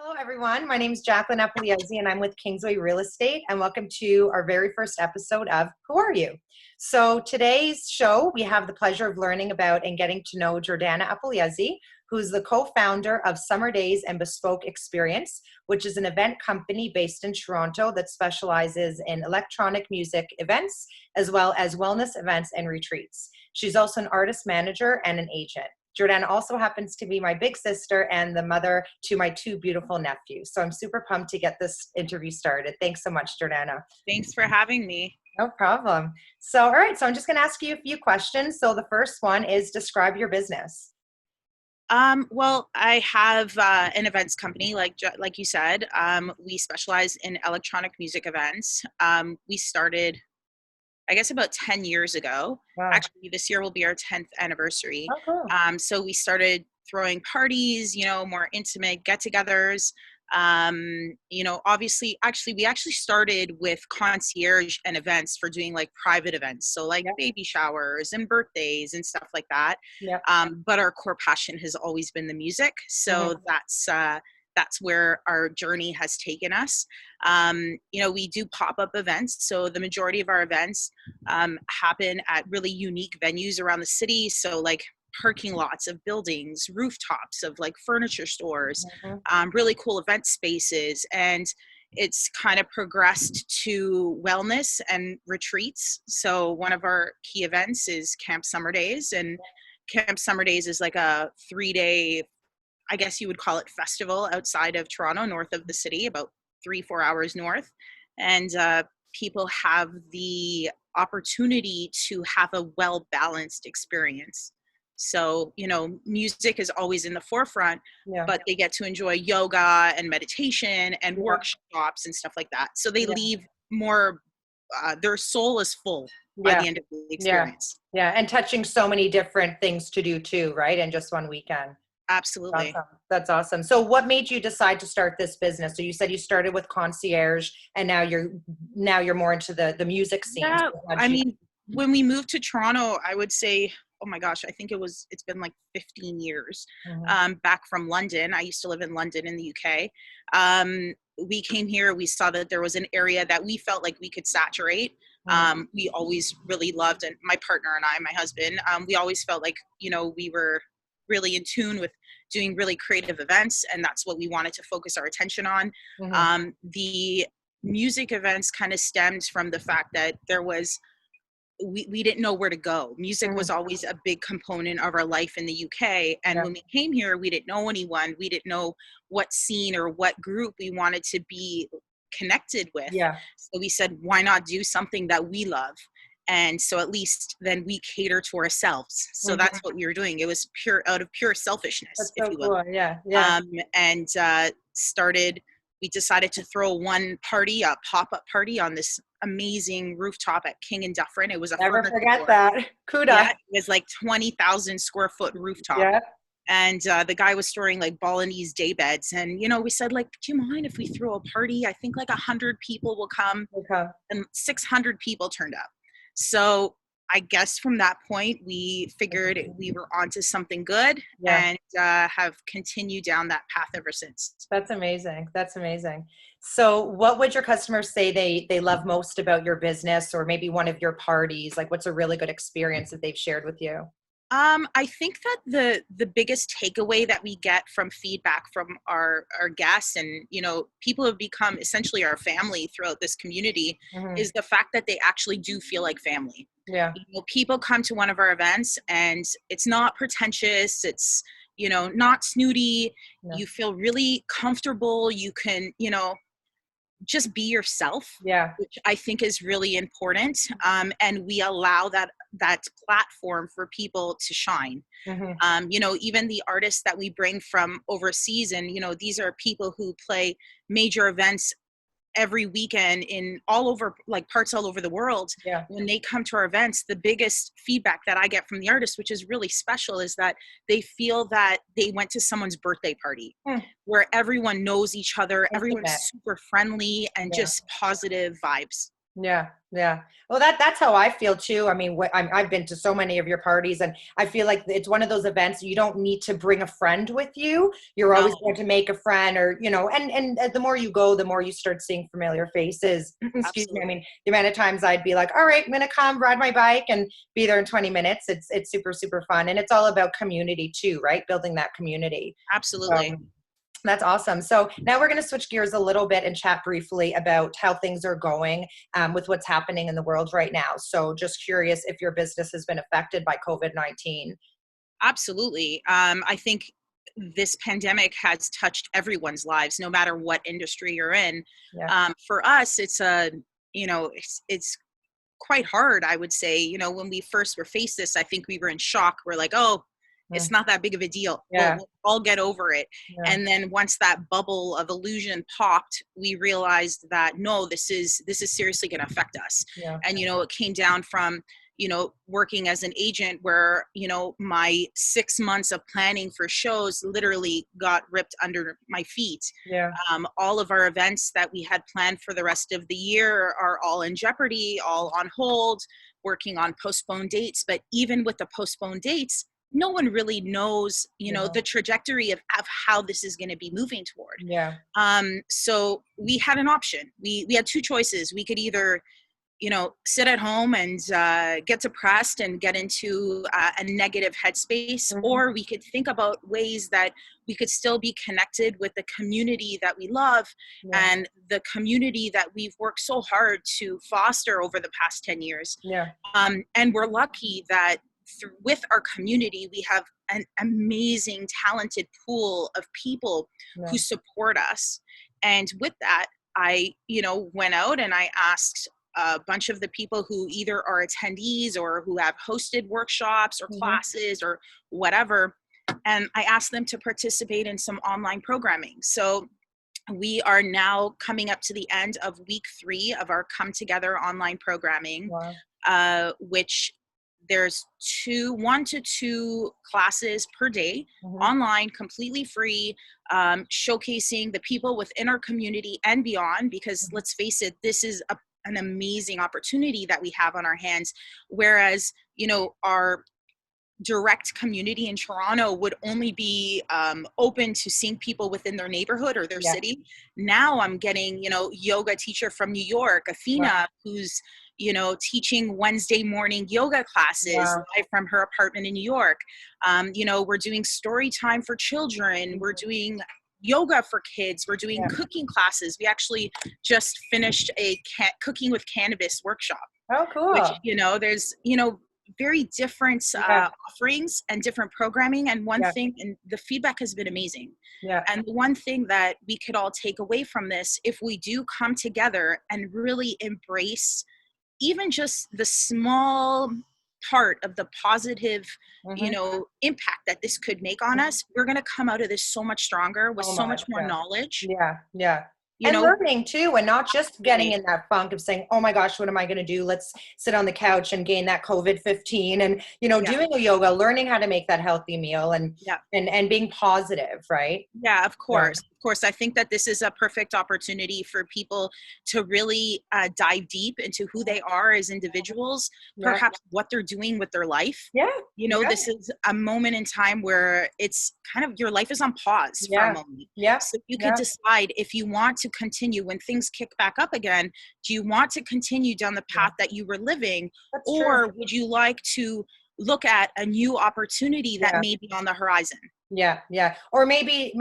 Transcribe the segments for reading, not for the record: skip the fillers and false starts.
Hello, everyone. My name is Jordana Appugliesi, and I'm with Kingsway Real Estate. And welcome to our very first episode of Who Are You? So today's show, we have the pleasure of learning about and getting to know Jordana Appugliesi, who's the co-founder of Summerdaze and Bespoke Experience, which is an event company based in Toronto that specializes in electronic music events, as well as wellness events and retreats. She's also an artist manager and an agent. Jordana also happens to be my big sister and the mother to my two beautiful nephews. So I'm super pumped to get this interview started. Thanks so much, Jordana. Thanks for having me. No problem. So, all right. So I'm just going to ask you a few questions. So the first one is describe your business. Well, I have an events company, like you said. We specialize in electronic music events. We started, I guess, about 10 years ago. Wow. Actually, this year will be our 10th anniversary. Oh, cool. So we started throwing parties, more intimate get-togethers. Obviously, we actually started with concierge and events for doing like private events. So like baby showers and birthdays and stuff like that. Yep. But our core passion has always been the music. So that's where our journey has taken us. We do pop-up events. So the majority of our events happen at really unique venues around the city. So like parking lots of buildings, rooftops of like furniture stores, really cool event spaces. And it's kind of progressed to wellness and retreats. So one of our key events is Camp Summerdaze, and Camp Summerdaze is like a 3-day, I guess you would call it, festival outside of Toronto, north of the city, about 3-4 hours north. And people have the opportunity to have a well-balanced experience. So, music is always in the forefront, but they get to enjoy yoga and meditation and workshops and stuff like that. So they leave more, their soul is full by the end of the experience. Yeah, and touching so many different things to do too, right? In just one weekend. Absolutely. That's awesome. So what made you decide to start this business? So you said you started with concierge and now you're more into the music scene. Yeah, I mean, when we moved to Toronto, I would say, oh my gosh, I think it's been like 15 years back from London. I used to live in London in the UK. We came here, we saw that there was an area that we felt like we could saturate. We always really loved, and my partner and I, my husband, we always felt like, we were really in tune with doing really creative events, and that's what we wanted to focus our attention on. The music events kind of stemmed from the fact that we didn't know where to go. Music was always a big component of our life in the UK. And when we came here, we didn't know anyone. We didn't know what scene or what group we wanted to be connected with. So we said, why not do something that we love? And so at least then we cater to ourselves. So that's what we were doing. It was out of pure selfishness, if you will. Cool. We decided to throw one party, a pop-up party on this amazing rooftop at King and Dufferin. It was never forget that. Kuda. Yeah, it was like 20,000 square foot rooftop. Yeah. And the guy was storing like Balinese day beds. And, we said, like, do you mind if we throw a party? I think like 100 people will come. And 600 people turned up. So I guess from that point, we figured we were onto something good and have continued down that path ever since. That's amazing. That's amazing. So what would your customers say they love most about your business, or maybe one of your parties? Like, what's a really good experience that they've shared with you? I think that the biggest takeaway that we get from feedback from our guests and, people who have become essentially our family throughout this community is the fact that they actually do feel like family. Yeah. People come to one of our events and it's not pretentious. It's, not snooty. No. You feel really comfortable. You can, just be yourself, which I think is really important. And we allow that platform for people to shine. Even the artists that we bring from overseas, and, these are people who play major events every weekend in parts all over the world. When they come to our events, the biggest feedback that I get from the artists, which is really special, is that they feel that they went to someone's birthday party where everyone knows each other, everyone's super friendly and just positive vibes. Yeah, yeah. Well, that's how I feel too. I mean, I've been to so many of your parties, and I feel like it's one of those events you don't need to bring a friend with you. You're always No, going to make a friend, or and the more you go, the more you start seeing familiar faces. Excuse me. I absolutely. mean, the amount of times I'd be like, "All right, I'm gonna come ride my bike and be there in 20 minutes." It's super super fun, and it's all about community too, right? Building that community. Absolutely. That's awesome. So now we're going to switch gears a little bit and chat briefly about how things are going with what's happening in the world right now. So just curious if your business has been affected by COVID-19. Absolutely. I think this pandemic has touched everyone's lives, no matter what industry you're in. Yeah. For us, it's quite hard, I would say. When we first were faced this, I think we were in shock. We're like, oh, it's Mm. not that big of a deal. We'll, Yeah. we'll all get over it. Yeah. And then once that bubble of illusion popped, we realized that no, this is seriously going to affect us. Yeah. And it came down from working as an agent where my 6 months of planning for shows literally got ripped under my feet. Yeah. All of our events that we had planned for the rest of the year are all in jeopardy, all on hold, working on postponed dates. But even with the postponed dates, no one really knows, Yeah. the trajectory of how this is going to be moving toward. Yeah. So we had an option. We had two choices. We could either sit at home and get depressed and get into a negative headspace, Mhm. or we could think about ways that we could still be connected with the community that we love Yeah. and the community that we've worked so hard to foster over the past 10 years. Yeah. And we're lucky that with our community, we have an amazing, talented pool of people Yeah. who support us. And with that, I, went out and I asked a bunch of the people who either are attendees or who have hosted workshops or Mhm. classes or whatever. And I asked them to participate in some online programming. So we are now coming up to the end of week 3 of our Come Together online programming, Wow. which there's 1 to 2 classes per day, Mhm. online, completely free, showcasing the people within our community and beyond, because Mhm. let's face it, this is an amazing opportunity that we have on our hands. Whereas, our direct community in Toronto would only be open to seeing people within their neighborhood or their Yeah. city. Now I'm getting, yoga teacher from New York, Wow. Athena, who's, teaching Wednesday morning yoga classes Wow. live from her apartment in New York. We're doing story time for children. We're Mhm. doing yoga for kids. We're doing Yeah. cooking classes. We actually just finished a cooking with cannabis workshop, Oh, which, cool. there's, very different Yeah. offerings and different programming. And one Yeah. thing, and the feedback has been amazing. Yeah. And the one thing that we could all take away from this, if we do come together and really embrace even just the small part of the positive, Mhm. impact that this could make on Mhm. us, we're going to come out of this so much stronger with Oh so my. much more Yeah. knowledge, Yeah, yeah. you And know, learning too, and not just getting absolutely. in that funk of saying, "Oh my gosh, what am I going to do? Let's sit on the couch and gain that COVID-15." And Yeah. doing a yoga, learning how to make that healthy meal, and Yeah. being positive, right? Yeah, of So, course. Of course, I think that this is a perfect opportunity for people to really dive deep into who they are as individuals, yeah, perhaps what they're doing with their life. yeah, yeah, This is a moment in time where it's kind of your life is on pause for a yeah, moment. yeah, So you could yeah. decide if you want to continue when things kick back up again. Do you want to continue down the Yeah. path that you were living, That's true. or would you like to look at a new opportunity that Yeah. may be on the horizon? Yeah, yeah. Or maybe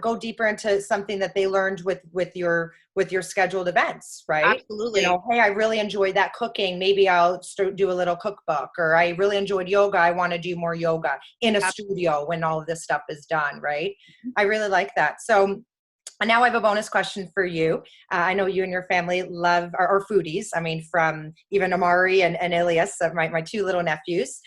go deeper into something that they learned with your scheduled events, right? Absolutely. Hey, I really enjoyed that cooking. Maybe I'll do a little cookbook. Or I really enjoyed yoga. I want to do more yoga in a studio when all of this stuff is done, right? I really like that. So, and now I have a bonus question for you. I know you and your family love are foodies. I mean, from even Amari and Ilias, my 2 little nephews.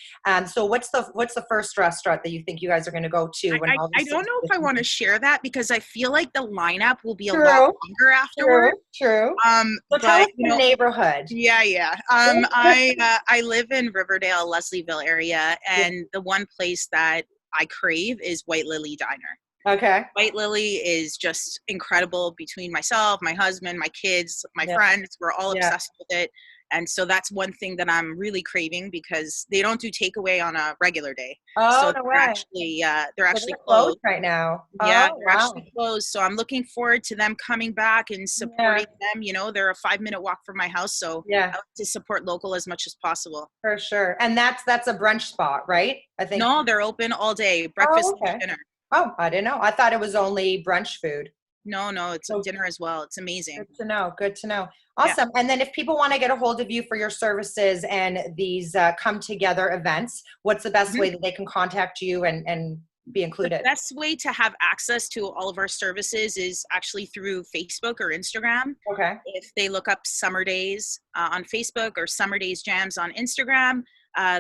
So what's the first restaurant that you think you guys are going to go to when all I this don't know if I is want to share that because I feel like the lineup will be a lot true, longer true, afterward. true. So tell But us the neighborhood. yeah, yeah. I live in Riverdale, Leslieville area, and the one place that I crave is White Lily Diner. Okay. White Lily is just incredible. Between myself, my husband, my kids, my Yeah. friends, we're all Yeah. obsessed with it. And so that's one thing that I'm really craving, because they don't do takeaway on a regular day. Oh, So no way. they're So actually they're closed closed. right now. Yeah, Oh, they're wow. actually closed. So I'm looking forward to them coming back and Yeah. supporting them. You know, they're a 5-minute walk from my house. So Yeah, I like to support local as much as possible. for sure. And that's a brunch spot, right? I think. No, they're open all day, Oh, breakfast, lunch, okay. dinner. Oh, I didn't know. I thought it was only brunch food. No, it's a So dinner as well. It's amazing. good to know. Good to know. Yeah. Awesome. And then if people want to get a hold of you for your services and these come together events, what's the best Mhm. way that they can contact you and be The included? best way to have access to all of our services is actually through Facebook or Instagram. Okay. If they look up Summerdaze on Facebook or Summerdaze Jams on Instagram,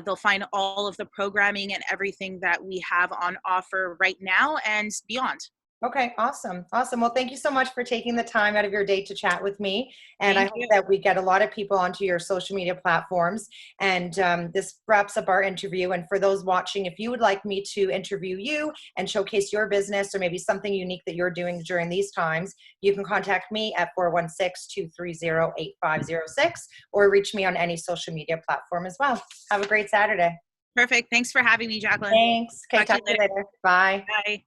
they'll find all of the programming and everything that we have on offer right now and beyond. Okay, awesome. Awesome. Well, thank you so much for taking the time out of your day to chat with me. And I Thank hope you. that we get a lot of people onto your social media platforms. And this wraps up our interview. And for those watching, if you would like me to interview you and showcase your business or maybe something unique that you're doing during these times, you can contact me at 416-230-8506 or reach me on any social media platform as well. Have a great Saturday. Perfect. Thanks for having me, Jacqueline. Thanks. Okay, Talk to talk you to you later. later. Bye. Bye.